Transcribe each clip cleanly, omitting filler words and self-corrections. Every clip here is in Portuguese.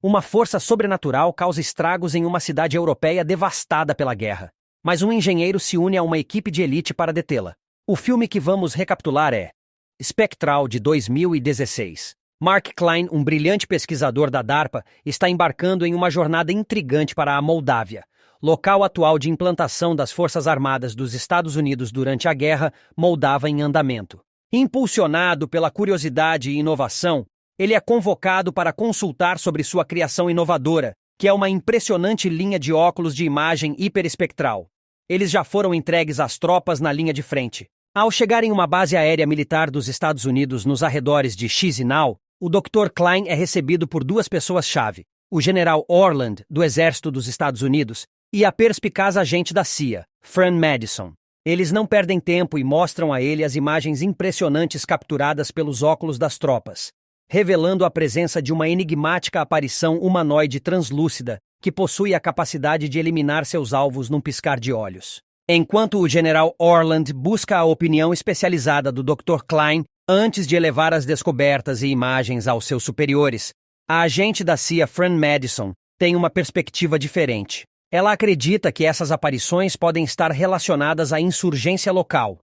Uma força sobrenatural causa estragos em uma cidade europeia devastada pela guerra. Mas um engenheiro se une a uma equipe de elite para detê-la. O filme que vamos recapitular é Spectral, de 2016. Mark Klein, um brilhante pesquisador da DARPA, está embarcando em uma jornada intrigante para a Moldávia, local atual de implantação das Forças Armadas dos Estados Unidos durante a Guerra Moldava em andamento. Impulsionado pela curiosidade e inovação, ele é convocado para consultar sobre sua criação inovadora, que é uma impressionante linha de óculos de imagem hiperespectral. Eles já foram entregues às tropas na linha de frente. Ao chegar em uma base aérea militar dos Estados Unidos nos arredores de Chisinau, o Dr. Klein é recebido por duas pessoas-chave, o general Orland, do Exército dos Estados Unidos, e a perspicaz agente da CIA, Fran Madison. Eles não perdem tempo e mostram a ele as imagens impressionantes capturadas pelos óculos das tropas, revelando a presença de uma enigmática aparição humanoide translúcida que possui a capacidade de eliminar seus alvos num piscar de olhos. Enquanto o general Orland busca a opinião especializada do Dr. Klein antes de elevar as descobertas e imagens aos seus superiores, a agente da CIA Fran Madison tem uma perspectiva diferente. Ela acredita que essas aparições podem estar relacionadas à insurgência local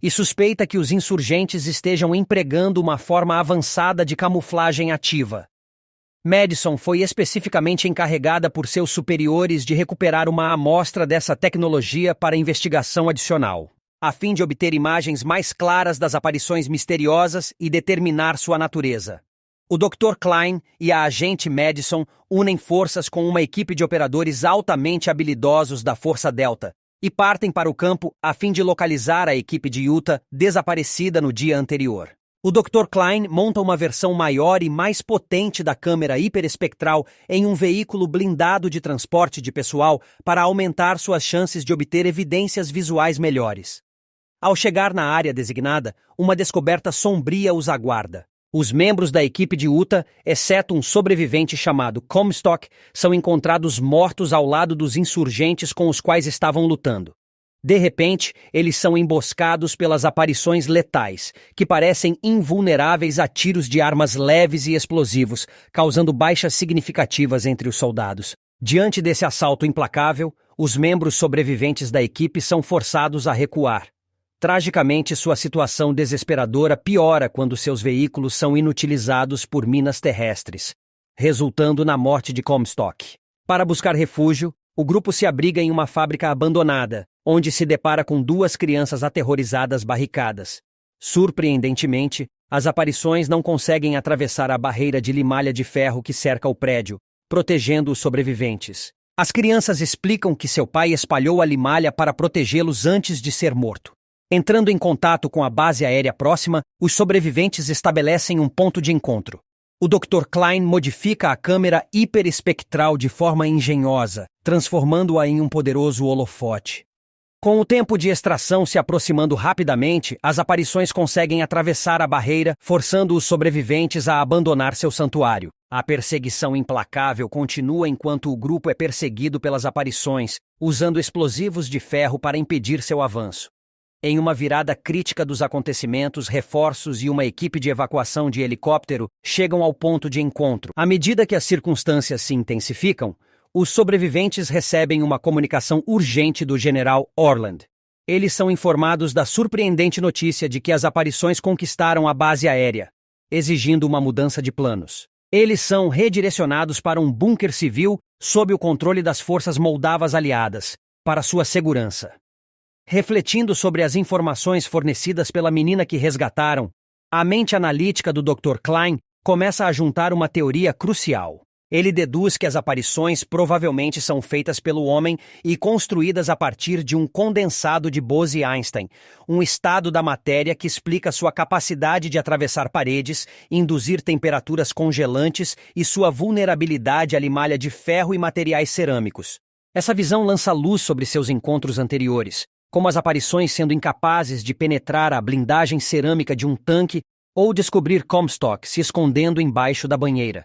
e suspeita que os insurgentes estejam empregando uma forma avançada de camuflagem ativa. Madison foi especificamente encarregada por seus superiores de recuperar uma amostra dessa tecnologia para investigação adicional, a fim de obter imagens mais claras das aparições misteriosas e determinar sua natureza. O Dr. Klein e a agente Madison unem forças com uma equipe de operadores altamente habilidosos da Força Delta e partem para o campo a fim de localizar a equipe de Utah desaparecida no dia anterior. O Dr. Klein monta uma versão maior e mais potente da câmera hiperespectral em um veículo blindado de transporte de pessoal para aumentar suas chances de obter evidências visuais melhores. Ao chegar na área designada, uma descoberta sombria os aguarda. Os membros da equipe de Utah, exceto um sobrevivente chamado Comstock, são encontrados mortos ao lado dos insurgentes com os quais estavam lutando. De repente, eles são emboscados pelas aparições letais, que parecem invulneráveis a tiros de armas leves e explosivos, causando baixas significativas entre os soldados. Diante desse assalto implacável, os membros sobreviventes da equipe são forçados a recuar. Tragicamente, sua situação desesperadora piora quando seus veículos são inutilizados por minas terrestres, resultando na morte de Comstock. Para buscar refúgio, o grupo se abriga em uma fábrica abandonada, onde se depara com duas crianças aterrorizadas barricadas. Surpreendentemente, as aparições não conseguem atravessar a barreira de limalha de ferro que cerca o prédio, protegendo os sobreviventes. As crianças explicam que seu pai espalhou a limalha para protegê-los antes de ser morto. Entrando em contato com a base aérea próxima, os sobreviventes estabelecem um ponto de encontro. O Dr. Klein modifica a câmera hiperespectral de forma engenhosa, transformando-a em um poderoso holofote. Com o tempo de extração se aproximando rapidamente, as aparições conseguem atravessar a barreira, forçando os sobreviventes a abandonar seu santuário. A perseguição implacável continua enquanto o grupo é perseguido pelas aparições, usando explosivos de ferro para impedir seu avanço. Em uma virada crítica dos acontecimentos, reforços e uma equipe de evacuação de helicóptero chegam ao ponto de encontro. À medida que as circunstâncias se intensificam, os sobreviventes recebem uma comunicação urgente do general Orland. Eles são informados da surpreendente notícia de que as aparições conquistaram a base aérea, exigindo uma mudança de planos. Eles são redirecionados para um bunker civil sob o controle das forças moldavas aliadas, para sua segurança. Refletindo sobre as informações fornecidas pela menina que resgataram, a mente analítica do Dr. Klein começa a juntar uma teoria crucial. Ele deduz que as aparições provavelmente são feitas pelo homem e construídas a partir de um condensado de Bose-Einstein, um estado da matéria que explica sua capacidade de atravessar paredes, induzir temperaturas congelantes e sua vulnerabilidade à limalha de ferro e materiais cerâmicos. Essa visão lança luz sobre seus encontros anteriores, como as aparições sendo incapazes de penetrar a blindagem cerâmica de um tanque ou descobrir Comstock se escondendo embaixo da banheira,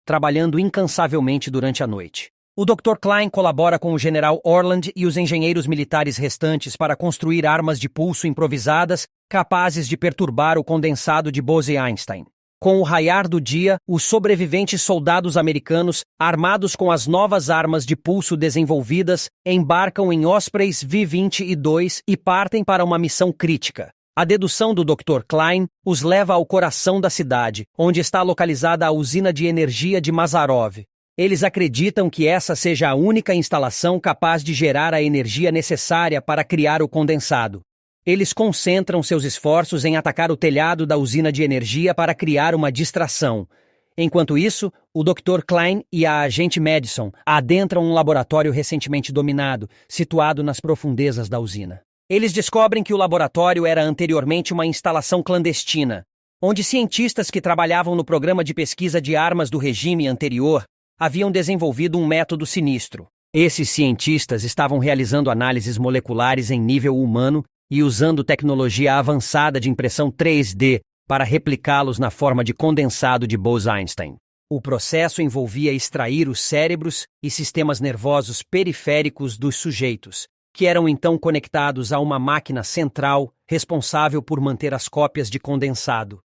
trabalhando incansavelmente durante a noite. O Dr. Klein colabora com o general Orland e os engenheiros militares restantes para construir armas de pulso improvisadas capazes de perturbar o condensado de Bose-Einstein. Com o raiar do dia, os sobreviventes soldados americanos, armados com as novas armas de pulso desenvolvidas, embarcam em Ospreys V-22 e partem para uma missão crítica. A dedução do Dr. Klein os leva ao coração da cidade, onde está localizada a usina de energia de Mazarov. Eles acreditam que essa seja a única instalação capaz de gerar a energia necessária para criar o condensado. Eles concentram seus esforços em atacar o telhado da usina de energia para criar uma distração. Enquanto isso, o Dr. Klein e a agente Madison adentram um laboratório recentemente dominado, situado nas profundezas da usina. Eles descobrem que o laboratório era anteriormente uma instalação clandestina, onde cientistas que trabalhavam no programa de pesquisa de armas do regime anterior haviam desenvolvido um método sinistro. Esses cientistas estavam realizando análises moleculares em nível humano e usando tecnologia avançada de impressão 3D para replicá-los na forma de condensado de Bose-Einstein. O processo envolvia extrair os cérebros e sistemas nervosos periféricos dos sujeitos, que eram então conectados a uma máquina central responsável por manter as cópias de condensado.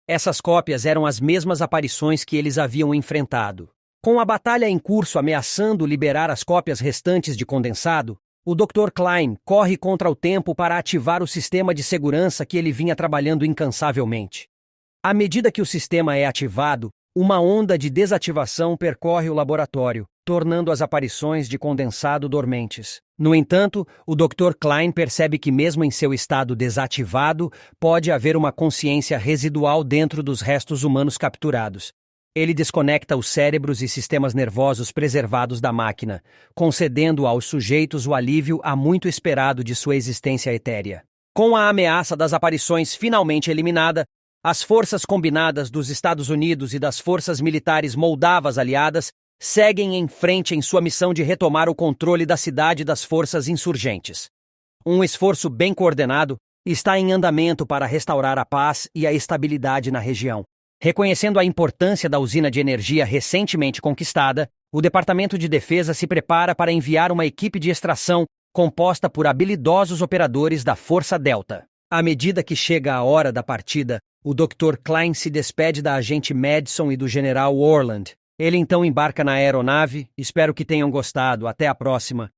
Essas cópias eram as mesmas aparições que eles haviam enfrentado. Com a batalha em curso ameaçando liberar as cópias restantes de condensado, o Dr. Klein corre contra o tempo para ativar o sistema de segurança que ele vinha trabalhando incansavelmente. À medida que o sistema é ativado, uma onda de desativação percorre o laboratório, tornando as aparições de condensado dormentes. No entanto, o Dr. Klein percebe que mesmo em seu estado desativado, pode haver uma consciência residual dentro dos restos humanos capturados. Ele desconecta os cérebros e sistemas nervosos preservados da máquina, concedendo aos sujeitos o alívio há muito esperado de sua existência etérea. Com a ameaça das aparições finalmente eliminada, as forças combinadas dos Estados Unidos e das forças militares moldavas aliadas seguem em frente em sua missão de retomar o controle da cidade das forças insurgentes. Um esforço bem coordenado está em andamento para restaurar a paz e a estabilidade na região. Reconhecendo a importância da usina de energia recentemente conquistada, o Departamento de Defesa se prepara para enviar uma equipe de extração composta por habilidosos operadores da Força Delta. À medida que chega a hora da partida, o Dr. Klein se despede da agente Madison e do general Orland. Ele então embarca na aeronave. Espero que tenham gostado. Até a próxima.